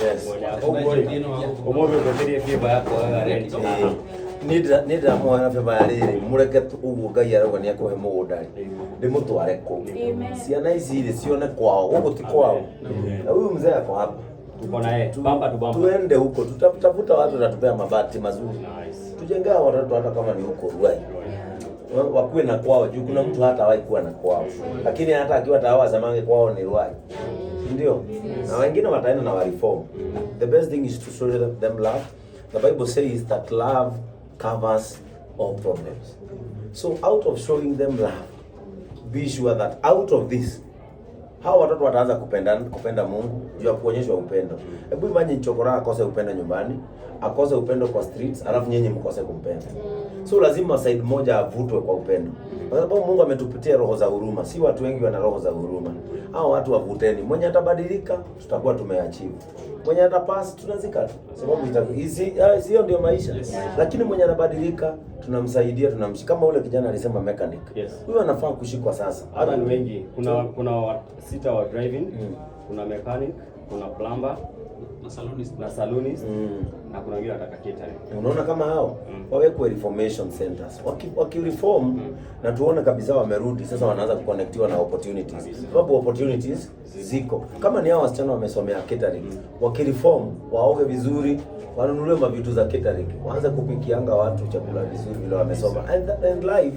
Yes. Omobe ukoterie fiba yako ready. Nida mwana fiba yari mureke ugu Ngai arauga ni akuhe mugundari ndimutware ku ciana ici cione kwao ugu ti kwao na huyu mzee ako hapa tuko naye bamba tu bamba tuende huko tutafuta watu na tupea mabati mazuri tujengea watoto hata kama ni huko Ruai wakuwe na kwao juu kuna mtu hata hawahi kuwa na kwao lakini hata akiwa tawa zamange kwao ni Ruai ndio na wengine wataenda na reform. The best thing is to show them love. The Bible says that love covers all problems. So out of showing them love, be sure that out of this hawa watoto wataanza kupenda Mungu juu ya kuonyeshwa upendo. Hebu imagine chokora akose upendo nyumbani, akose upendo kwa streets, alafu nyenye mkose kumpenda. So lazima side moja avutwe kwa upendo. Kwa sababu Mungu ametupatia roho za huruma. Si watu wengi wana roho za huruma. Hao watu wavuteni. Mwenye atabadilika tutakuwa tumeachieve. Mwenye atapasi tunazika tu. Sababu hiyo ndio maisha. Lakini mwenye anabadilika tunamsaidia, tunamshika. Kama ule kijana alisema mechanic. Huyo anafaa kushikwa sasa. Hata ni wengi. Kuna sita wa driving, kuna mechanic, kuna plumber, na salonist na kuna wengine wataka catering. Unaona kama hao wawekwe reformation centers. Wakireform na tuone kabisa wamerudi sasa wanaanza kuconnectiwa na opportunities. Sababu opportunities ziko. Kama ni hao wasichana wamesomea catering, wakireform waoge vizuri, wanunulie mavitu za catering, waanze kupikianga watu chakula vizuri vile wamesoma. And life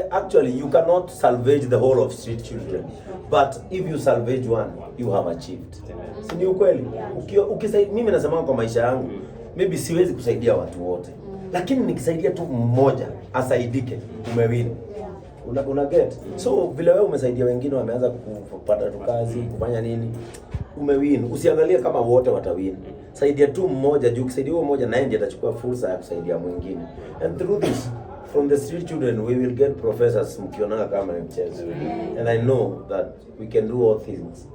actually you cannot salvage the whole of street children. But if you salvage one, you have achieved. Si ni ukweli? Mimi nasema kwa maisha yangu, maybe siwezi kusaidia watu wote. Lakini nikisaidia tu mmoja asaidike, umewin. Una get? So vile wewe umesaidia wengine wameanza kupata kazi, kufanya nini? Umewin. Usiangalie kama wote watawin. Saidia tu mmoja, juu ukisaidia huyo mmoja naye ndiye atachukua fursa ya kusaidia mwingine. And through this from the street children we will get professors mkionanga kama ni mchezo. And I know that we can do all things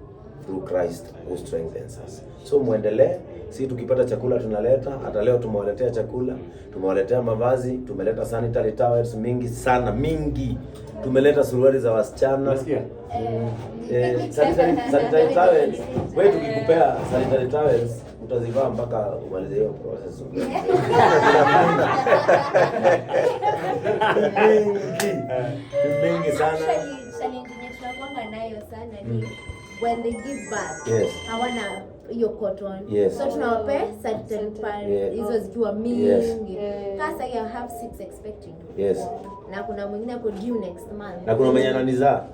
through Christ who strengthens us. So muendelee, si tukipata chakula tunaleta, hata leo tumewaletea chakula, tumewaletea mavazi, tumeleta sanitary towels mingi sana, mingi. Tumeleta suruali za wasichana. Unasikia? Sanitary towels. Wewe tukikupea sanitary towels utazivaa mpaka umalize hiyo process. Mingi sana. Challenge tunakuanga nayo sana ni when they give birth. Yes. Hawana hiyo cotton. Yes. So tunawapea sanitary pads hizo zikiwa mingi. Sasa I have 6 expecting. Yes. Na kuna mwingine ako due next month. Na kuna mwenye ananizaa.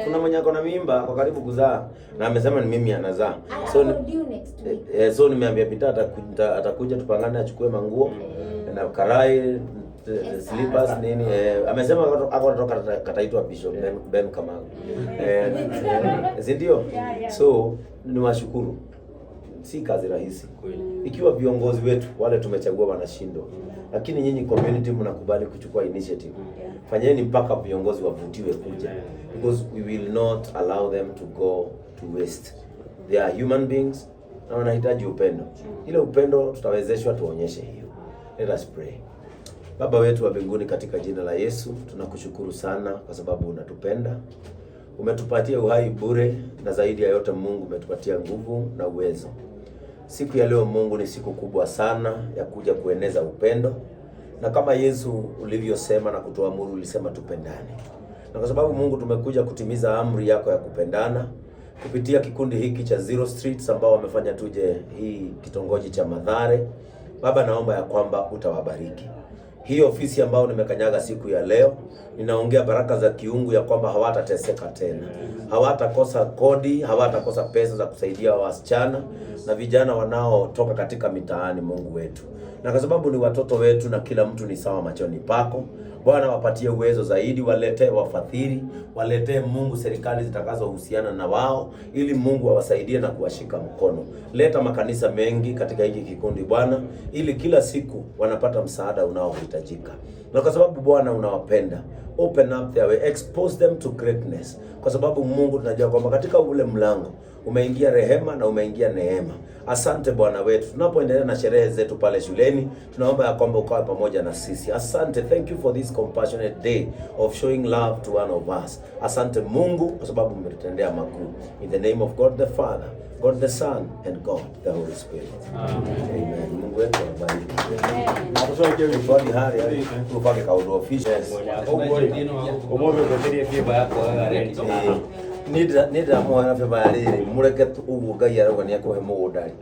Kuna mwenye ako na mimba kwa karibu kuzaa na amesema ni mimi anazaa. So due next week. So nimeambia Peter atakuja tupangane achukue manguo na karai slippers nini amesema ako kutoka kataitwa Bishop Ben Kamau. Ndio. So niwashukuru. Si kazi rahisi. Ikiwa viongozi wetu wale tumechagua wanashindwa. Lakini nyinyi community mnakubali kuchukua initiative. Fanyeni mpaka viongozi wavutiwe kuja. Because we will not allow them to go to waste. They are human beings na wanahitaji upendo. Ile upendo tutawezeshwa tuonyeshe hiyo. Let us pray. Baba wetu wa mbinguni, katika jina la Yesu tunakushukuru sana kwa sababu unatupenda. Umetupatia uhai bure na zaidi ya yote Mungu umetupatia nguvu na uwezo. Siku ya leo Mungu ni siku kubwa sana ya kuja kueneza upendo. Na kama Yesu ulivyosema na kutuamuru ulisema tupendane. Na kwa sababu Mungu tumekuja kutimiza amri yako ya kupendana kupitia kikundi hiki cha Zero Streets ambao wamefanya tuje hii kitongoji cha Mathare. Baba, naomba ya kwamba utawabariki. Hii ofisi ambao nimekanyaga siku ya leo, ninaongea baraka za kiungu ya kwamba hawatateseka tena. Hawatakosa kodi, hawatakosa pesa za kusaidia wasichana na vijana wanaotoka katika mitaani, Mungu wetu. Na kwa sababu ni watoto wetu na kila mtu ni sawa machoni pako, Bwana wapatie uwezo zaidi, waletee wafadhili, waletee Mungu serikali zitakazohusiana na wao ili Mungu awasaidie na kuwashika mkono. Leta makanisa mengi katika hiki kikundi Bwana, ili kila siku wanapata msaada unaohitajika. Na kwa sababu Bwana unawapenda, open up their way, expose them to greatness. Kwa sababu Mungu tunajua kwamba katika ule mlango umeingia rehema na umeingia neema. Asante Bwana wetu. Tunapoendelea na sherehe zetu pale shuleni, tunaomba ya kwamba ukawe pamoja na sisi. Asante, thank you for this compassionate day of showing love to one of us. Asante Mungu kwa sababu umetutendea makuu. In the name of God the Father, God the Son and God the Holy Spirit. Amen. Mungu wetu awabariki. Amen. Body hari tupake kaudo official. Omobe ukoterie fiba yako already. Nida mwana fiba yari mureke ugu Ngai arauga ni akuhe mugundari.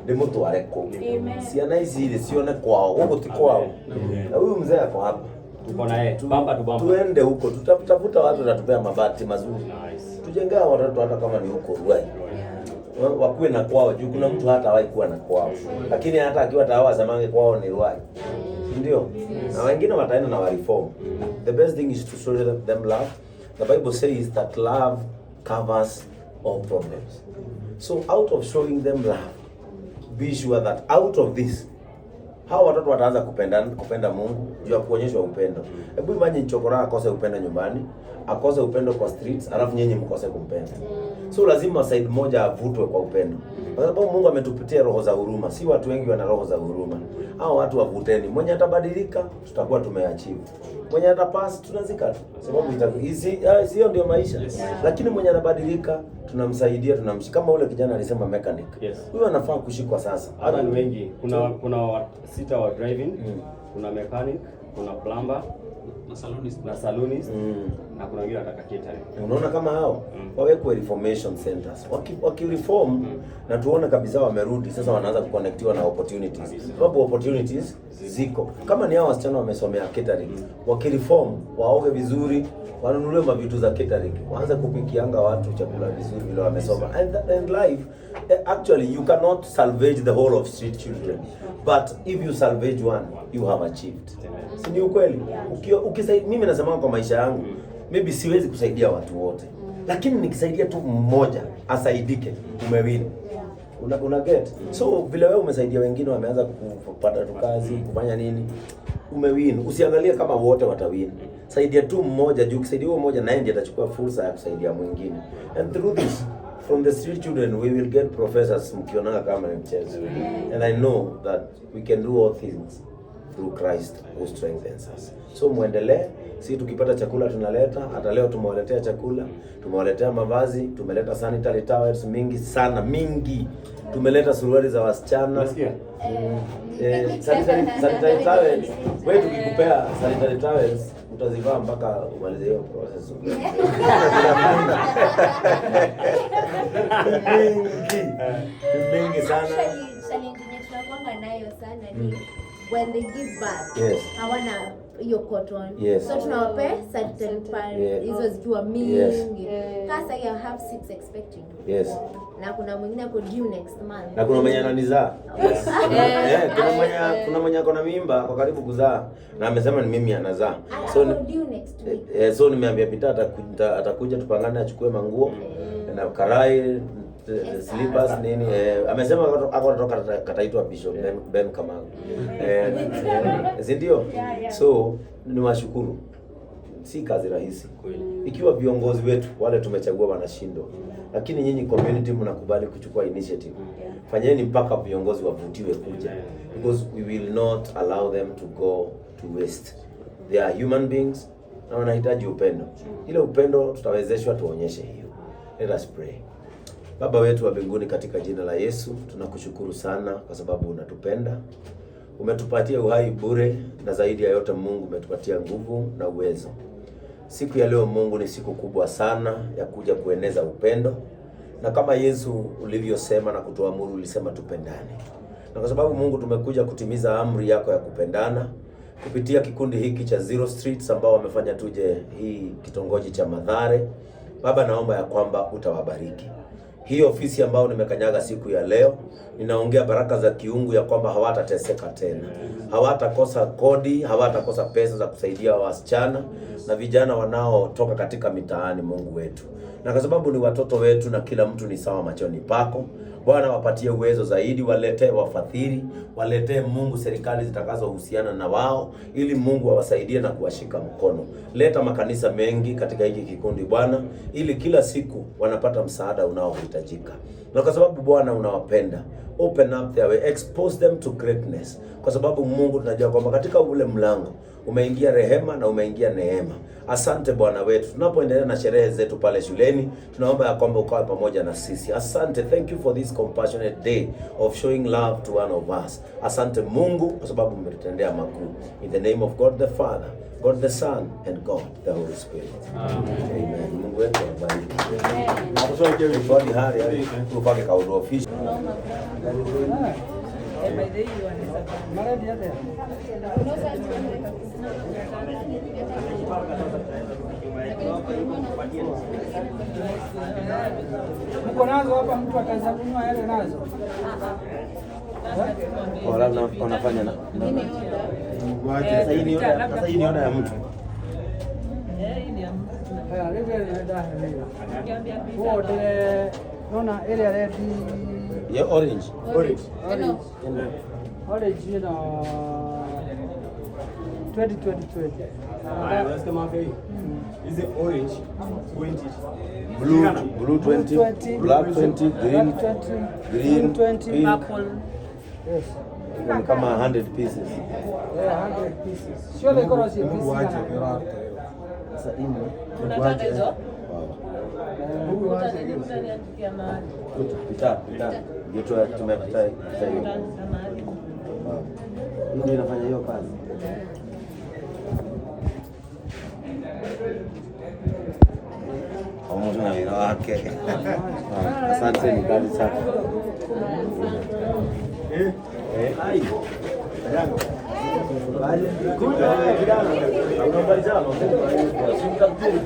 Ndimutware ku. Ciana ici cione kwao, gugu ti kwao. Na huyu mzee ako hapa. Tuko naye bamba tu bamba. Tuende huko, tutafuta watu na tupea mabati mazuri. Tujengea watoto hata kama ni huko Ruai. Wakuwe na kwao juu kuna mtu hata hawahi kuwa na kwao. Lakini hata akiwa tawa zamange kwao ni Ruai. Ndio. Na wengine wataenda na reform. The best thing is to show them love. The Bible says that love covers all problems. So out of showing them love, be sure that out of this hao watoto wataanza kupenda Mungu juu ya kuonyeshwa upendo. Hebu imagine chokora akose upendo nyumbani, akose upendo kwa streets, alafu nyinyi mkose kumpenda. So lazima side moja avutwe kwa upendo. Kwa sababu Mungu ametupatia roho za huruma. Si watu wengi wana roho za huruma. Hao watu wavuteni. Mwenye atabadilika tutakuwa tumeachieve. Mwenye atapasi tunazika tu. Sababu hiyo ndio maisha. Lakini mwenye anabadilika tunamsaidia, tunamshika. Kama ule kijana alisema mechanic. Huyo anafaa kushikwa sasa. Hata ni wengi. Kuna sita wa driving, kuna mechanic, kuna plumber, na salonist, na kuna wengine wataka catering. Unaona kama hao wawekwe reformation centers. Wakireform na tuone kabisa wamerudi, sasa wanaanza kuconnectiwa na opportunities. Sababu opportunities ziko. Kama ni hao wasichana wamesomea catering, wakireform, waoge vizuri, wanunulie mavitu za catering, waanze kupikianga watu chakula vizuri vile wamesoma. And life, actually you cannot salvage the whole of street children. But if you salvage one, you have achieved. Si ni ukweli? Mimi nasema kwa maisha yangu, maybe siwezi kusaidia watu wote. Lakini nikisaidia tu mmoja asaidike, umewin. Una get? So vile wewe umesaidia wengine wameanza kupata kazi, kufanya nini? Umewin. Usiangalie kama wote watawin. Saidia tu mmoja, juu ukisaidia huyo mmoja naye ndiye atachukua fursa ya kusaidia mwingine. And through this, from the street children we will get professors mkiona kama ni mchezo. And I know that we can do all things through Christ who strengthens us. So muendelee, si tukipata chakula tunaleta, hata leo tumewaletea chakula, tumewaletea mavazi, tumeleta sanitary towels mingi sana, mingi. Tumeleta suruali za wasichana. Unasikia? Sanitary towels. Wewe tukikupea sanitary towels utazivaa mpaka umalize hiyo process. Mingi sana. Challenge tunakuanga nayo sana ni when they give birth. Yes. Hawana hiyo cotton. Yes. So tunawapea sanitary pads hizo zikiwa mingi. Yes. Kasa you have 6 expecting. Yes. Na kuna mwingine ako due next month. Na kuna mwenye ananizaa. Kuna mwenye ako na mimba kwa karibu kuzaa na amesema ni mimi anazaa. So due next week. So nimeambia Peter atakuja tupangane achukue manguo na karai slippers nini. Amesema ako kutoka kataitwa Bishop Ben Kamau. Ndio. So niwashukuru. Si kazi rahisi. Ikiwa viongozi wetu wale tumechagua wanashindwa. Lakini nyinyi community mnakubali kuchukua initiative. Fanyeni mpaka viongozi wavutiwe kuja. Because we will not allow them to go to waste. They are human beings na wanahitaji upendo. Ile upendo tutawezeshwa tuonyeshe hiyo. Let us pray. Baba wetu wa mbinguni, katika jina la Yesu, tunakushukuru sana kwa sababu unatupenda. Umetupatia uhai bure na zaidi ya yote Mungu umetupatia nguvu na uwezo. Siku ya leo Mungu ni siku kubwa sana ya kuja kueneza upendo. Na kama Yesu ulivyosema na kutuamuru, ulisema tupendane. Na kwa sababu Mungu tumekuja kutimiza amri yako ya kupendana kupitia kikundi hiki cha Zero Streets ambao wamefanya tuje hii kitongoji cha Mathare. Baba, naomba ya kwamba utawabariki. Hii ofisi ambao nimekanyaga siku ya leo, ninaongea baraka za kiungu ya kwamba hawatateseka tena. Hawatakosa kodi, hawatakosa pesa za kusaidia wasichana na vijana wanaotoka katika mitaani, Mungu wetu. Na kwa sababu ni watoto wetu na kila mtu ni sawa machoni pako, Bwana wapatie uwezo zaidi, waletee wafadhili, waletee Mungu serikali zitakazohusiana na wao ili Mungu awasaidie na kuwashika mkono. Leta makanisa mengi katika hiki kikundi Bwana, ili kila siku wanapata msaada unaohitajika. Na kwa sababu Bwana unawapenda, open up their way, expose them to greatness, kwa sababu Mungu tunajua kwamba katika ule mlango umeingia rehema na umeingia neema. Asante Bwana wetu, tunapoendelea na sherehe zetu pale shuleni, tunaomba ya kwamba ukawe pamoja na sisi. Asante, thank you for this compassionate day of showing love to one of us. Asante Mungu kwa sababu umetutendea makuu. In the name of God the Father, God the Son, and God the Holy Spirit. Amen. Mungu wetu abariki. Amen. Body hari tupake kaudo official. Mko nazo hapa, mtu atazamua yale nazo. Wala unafanya na. Sasa hii ni oda ya mtu. Hii ni ya mtu. Haya, leo ile dada leo. Wote naona ile red. Yeah, orange. Orange. Orange, you know, 2020. Is it orange? 20. Blue 20, black 20, green 20, purple. Yes. Ni kama 100 pieces. Yeah, 100 pieces. Sio ile kora si pieces. Sasa hii Unataka hizo? Mungu wache hiyo. Pita. Ndio tumepita hiyo. Ndio inafanya hiyo kazi. Pamoja na wira wake. Asante ni kali sana. Ai. Yangu. Bali kijana. Unaomba jana. Simkabiri.